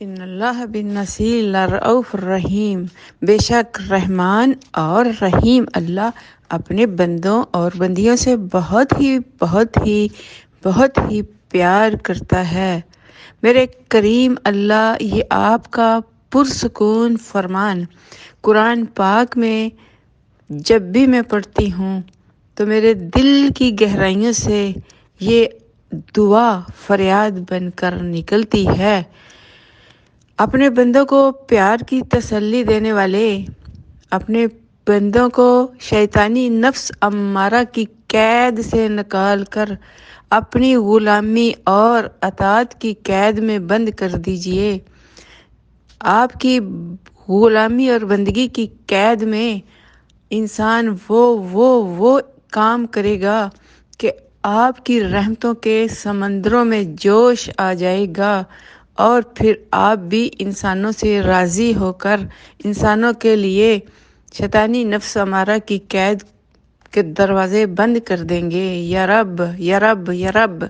ان اللہ بالناس لرؤوف الرحیم، بے شک رحمان اور رحیم اللہ اپنے بندوں اور بندیوں سے بہت ہی پیار کرتا ہے۔ میرے کریم اللہ، یہ آپ کا پرسکون فرمان قرآن پاک میں جب بھی میں پڑھتی ہوں تو میرے دل کی گہرائیوں سے یہ دعا فریاد بن کر نکلتی ہے۔ اپنے بندوں کو پیار کی تسلی دینے والے، اپنے بندوں کو شیطانی نفس امارہ کی قید سے نکال کر اپنی غلامی اور اطاعت کی قید میں بند کر دیجئے۔ آپ کی غلامی اور بندگی کی قید میں انسان وہ کام کرے گا کہ آپ کی رحمتوں کے سمندروں میں جوش آ جائے گا، اور پھر آپ بھی انسانوں سے راضی ہو کر انسانوں کے لیے شیطانی نفس امارہ کی قید کے دروازے بند کر دیں گے۔ یا رب یا رب یا رب۔